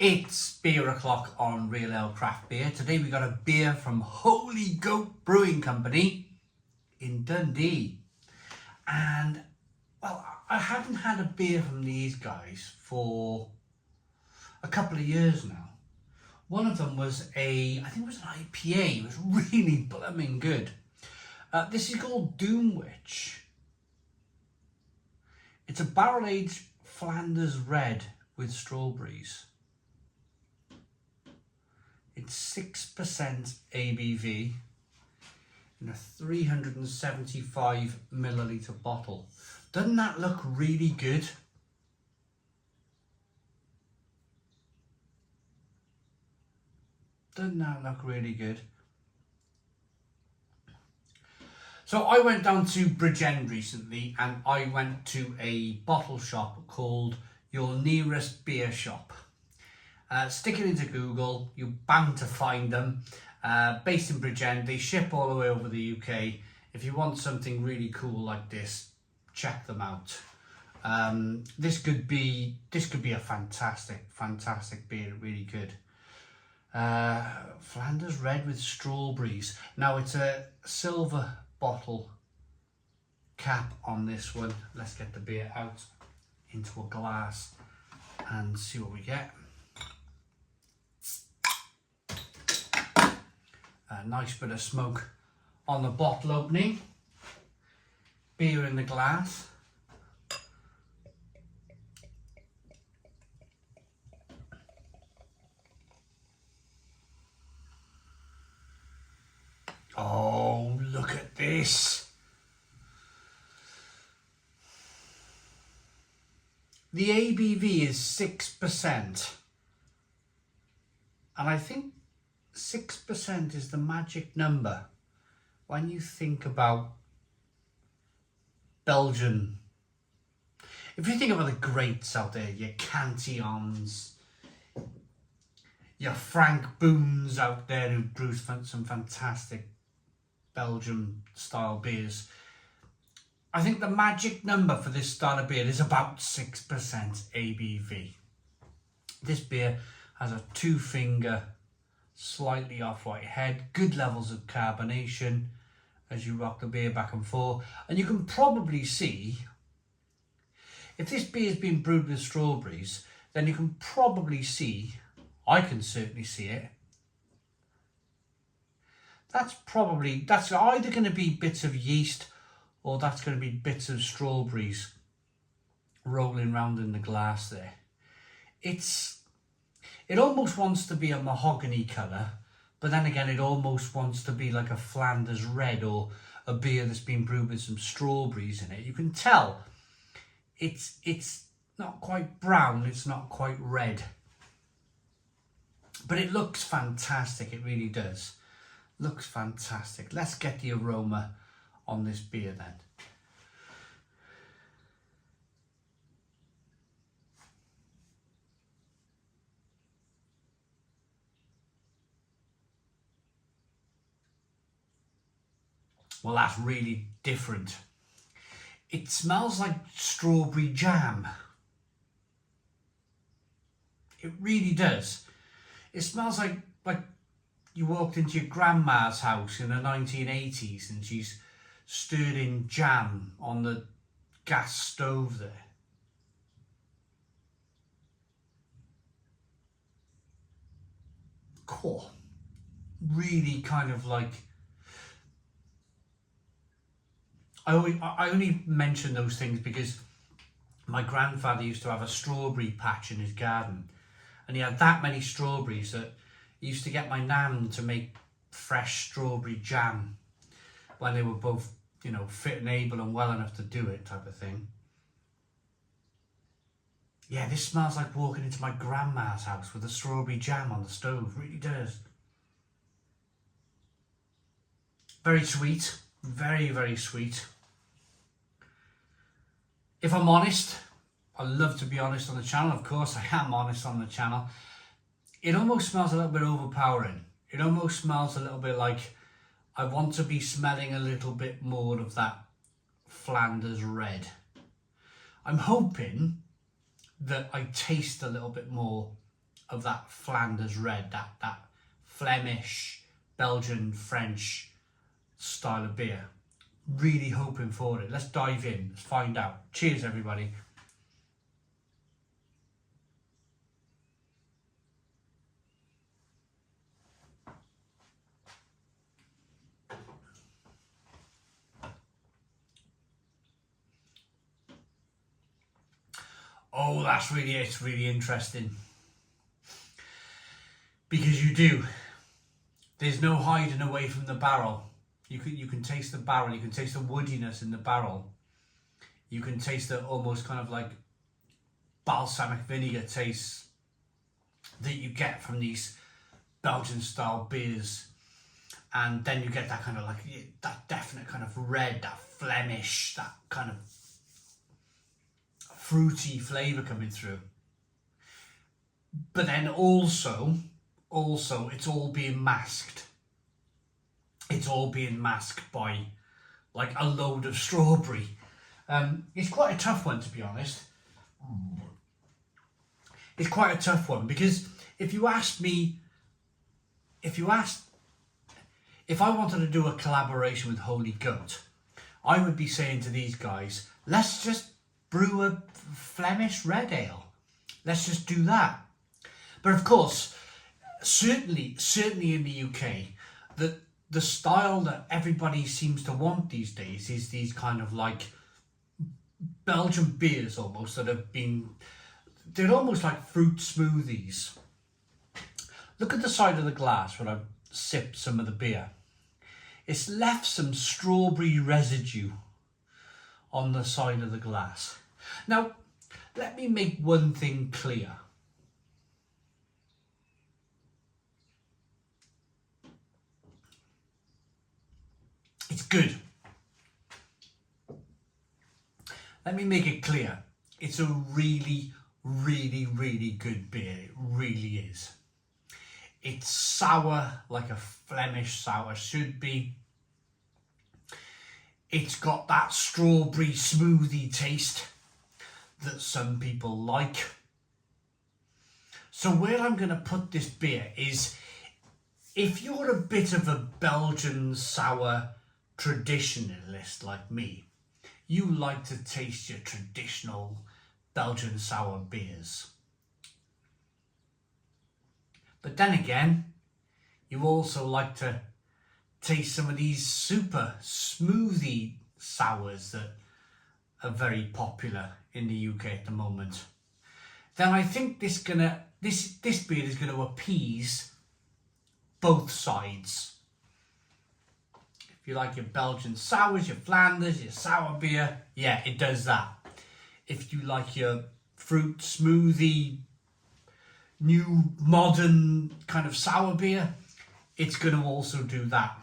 It's beer o'clock on Real Ale Craft Beer. Today we got a beer from Holy Goat Brewing Company in Dundee. And, well, I hadn't had a beer from these guys for a couple of years now. One of them was I think it was an IPA. It was really blooming good. This is called Doomwitch. It's a barrel-aged Flanders red with strawberries. It's 6% ABV in a 375 milliliter bottle. Doesn't that look really good? Doesn't that look really good? So I went down to Bridgend recently and I went to a bottle shop called Your Nearest Beer Shop. Stick it into Google, you're bound to find them. Based in Bridgend, they ship all the way over the UK. If you want something really cool like this, check them out. This could be a fantastic beer, really good. Flanders red with strawberries. Now it's a silver bottle cap on this one. Let's get the beer out into a glass and see what we get. A nice bit of smoke on the bottle opening. Beer in the glass. Oh, look at this. The ABV is 6%. And I think 6% is the magic number when you think about Belgian. If you think about the greats out there, your Cantillons, your Frank Booms out there who brew some fantastic Belgian style beers, I think the magic number for this style of beer is about 6% ABV. This beer has a 2-finger slightly off-white head, good levels of carbonation as you rock the beer back and forth, and you can probably see, if this beer has been brewed with strawberries, then you can probably see, I can certainly see it, that's either going to be bits of yeast or that's going to be bits of strawberries rolling around in the glass there. It almost wants to be a mahogany colour, but then again it almost wants to be like a Flanders red or a beer that's been brewed with some strawberries in it. You can tell it's not quite brown, it's not quite red. But it looks fantastic, it really does. Looks fantastic. Let's get the aroma on this beer then. Well, that's really different. It smells like strawberry jam. It really does. It smells like you walked into your grandma's house in the 1980s and she's stirred in jam on the gas stove there. Cool. Really kind of like, I only mention those things because my grandfather used to have a strawberry patch in his garden and he had that many strawberries that he used to get my nan to make fresh strawberry jam when they were both, you know, fit and able and well enough to do it, type of thing. Yeah, this smells like walking into my grandma's house with a strawberry jam on the stove, really does. Very sweet, very sweet. If I'm honest, I love to be honest on the channel, of course I am honest on the channel. It almost smells a little bit overpowering. It almost smells a little bit like I want to be smelling a little bit more of that Flanders red. I'm hoping that I taste a little bit more of that Flanders red, that Flemish, Belgian, French style of beer. Really hoping for it. Let's dive in. Let's find out. Cheers, everybody. Oh, it's really interesting. Because you do. There's no hiding away from the barrel. You can taste the barrel, you can taste the woodiness in the barrel. You can taste the almost kind of like balsamic vinegar taste that you get from these Belgian style beers. And then you get that kind of like, that definite kind of red, that Flemish, that kind of fruity flavour coming through. But then also it's all being masked. It's all being masked by like a load of strawberry. It's quite a tough one, to be honest. It's quite a tough one because if I wanted to do a collaboration with Holy Goat, I would be saying to these guys, let's just brew a Flemish red ale. Let's just do that. But of course, certainly in the UK, the style that everybody seems to want these days is these kind of like Belgian beers almost that have been, they're almost like fruit smoothies. Look at the side of the glass when I sip some of the beer. It's left some strawberry residue on the side of the glass. Now, let me make one thing clear. It's good. Let me make it clear. It's a really, really, really good beer. It really is. It's sour like a Flemish sour should be. It's got that strawberry smoothie taste that some people like. So where I'm going to put this beer is, if you're a bit of a Belgian sour traditionalist like me, you like to taste your traditional Belgian sour beers. But then again, you also like to taste some of these super smoothie sours that are very popular in the UK at the moment. Then I think this beer is going to appease both sides. If you like your Belgian sours, your Flanders, your sour beer, yeah, it does that. If you like your fruit smoothie, new modern kind of sour beer, it's going to also do that.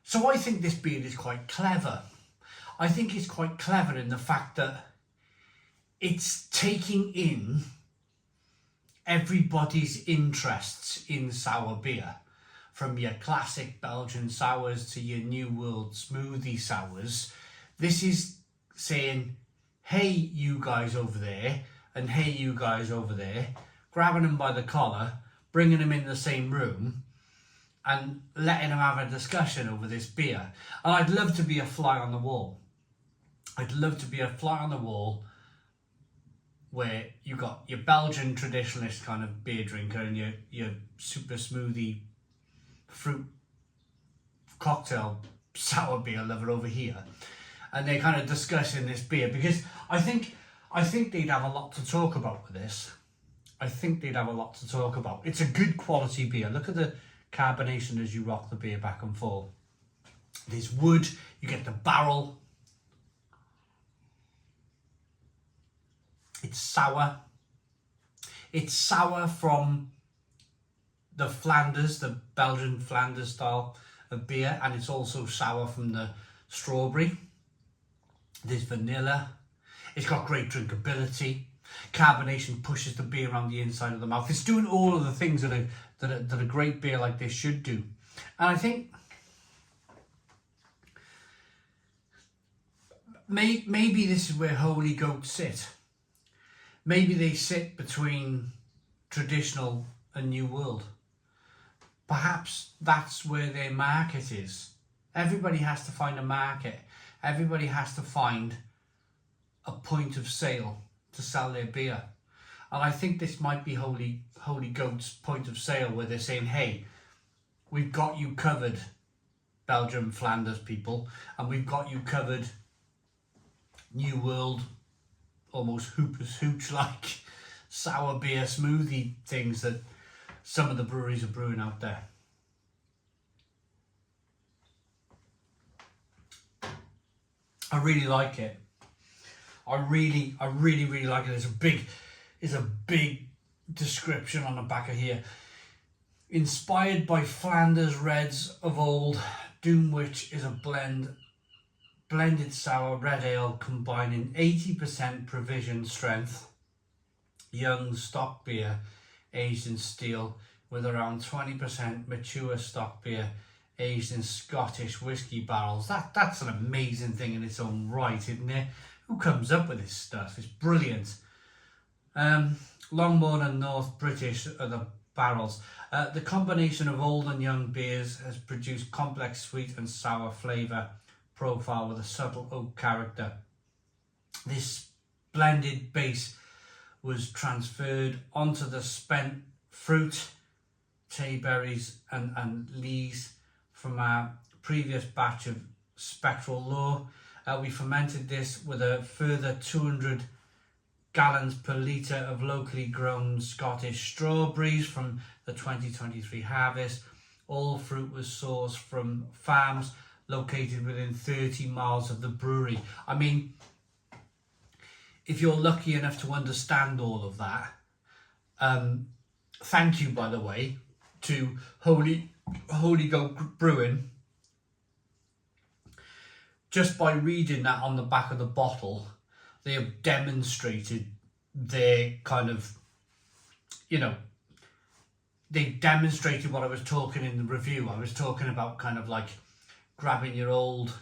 So I think this beer is quite clever. I think it's quite clever in the fact that it's taking in everybody's interests in sour beer. From your classic Belgian sours to your New World smoothie sours. This is saying, hey, you guys over there, and hey, you guys over there, grabbing them by the collar, bringing them in the same room, and letting them have a discussion over this beer. And I'd love to be a fly on the wall. I'd love to be a fly on the wall where you got your Belgian traditionalist kind of beer drinker and your super smoothie fruit cocktail sour beer lover over here, and they're kind of discussing this beer, because I think they'd have a lot to talk about with this. I think they'd have a lot to talk about. It's a good quality beer. Look at the carbonation as you rock the beer back and forth. There's wood, you get the barrel. It's sour. It's sour from the Flanders, the Belgian Flanders style of beer, and it's also sour from the strawberry. There's vanilla. It's got great drinkability. Carbonation pushes the beer around the inside of the mouth. It's doing all of the things that a great beer like this should do. And I think maybe this is where Holy Goat sit. Maybe they sit between traditional and New World. Perhaps that's where their market is. Everybody has to find a market. Everybody has to find a point of sale to sell their beer. And I think this might be Holy Goat's point of sale, where they're saying, hey, we've got you covered, Belgian Flanders people, and we've got you covered, New World, almost Hooper's Hooch like sour beer smoothie things that some of the breweries are brewing out there. I really like it. I really like it. There's a big description on the back of here. Inspired by Flanders Reds of old, Doomwich is a blended sour red ale combining 80% provision strength, young stock beer aged in steel with around 20% mature stock beer aged in Scottish whiskey barrels. That's an amazing thing in its own right, isn't it? Who comes up with this stuff? It's brilliant. Longbourn and North British are the barrels. The combination of old and young beers has produced complex sweet and sour flavour profile with a subtle oak character. This blended base was transferred onto the spent fruit, tayberries and lees from our previous batch of Spectral Law. We fermented this with a further 200 gallons per litre of locally grown Scottish strawberries from the 2023 harvest. All fruit was sourced from farms located within 30 miles of the brewery. I mean, if you're lucky enough to understand all of that, thank you, by the way, to Holy Goat Brewing. Just by reading that on the back of the bottle, they have demonstrated their kind of, they demonstrated what I was talking in the review. I was talking about kind of like grabbing your old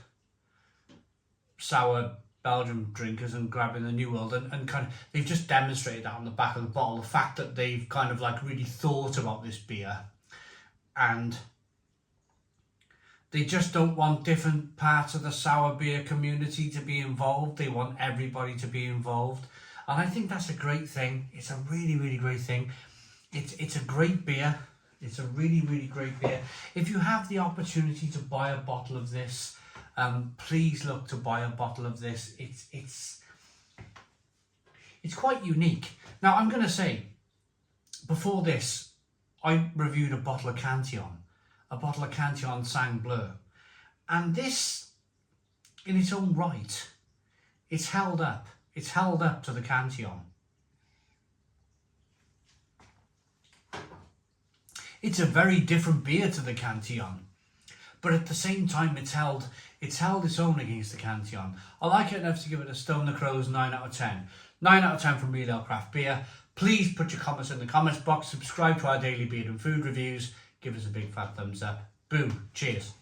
sour Belgian drinkers and grabbing the New World, and kind of, they've just demonstrated that on the back of the bottle. The fact that they've kind of like really thought about this beer, and they just don't want different parts of the sour beer community to be involved. They want everybody to be involved. And I think that's a great thing. It's a really great thing. It's a great beer. It's a really great beer. If you have the opportunity to buy a bottle of this, please look to buy a bottle of this. It's quite unique. Now, I'm going to say, before this, I reviewed a bottle of Cantillon Sang Bleu, and this, in its own right, it's held up to the Cantillon. It's a very different beer to the Cantillon, but at the same time it's held its own against the Cantillon. I like it enough to give it a Stone the Crows 9 out of 10. 9 out of 10 from Real Ale Craft Beer. Please put your comments in the comments box, subscribe to our daily beer and food reviews, give us a big fat thumbs up. Boom, cheers.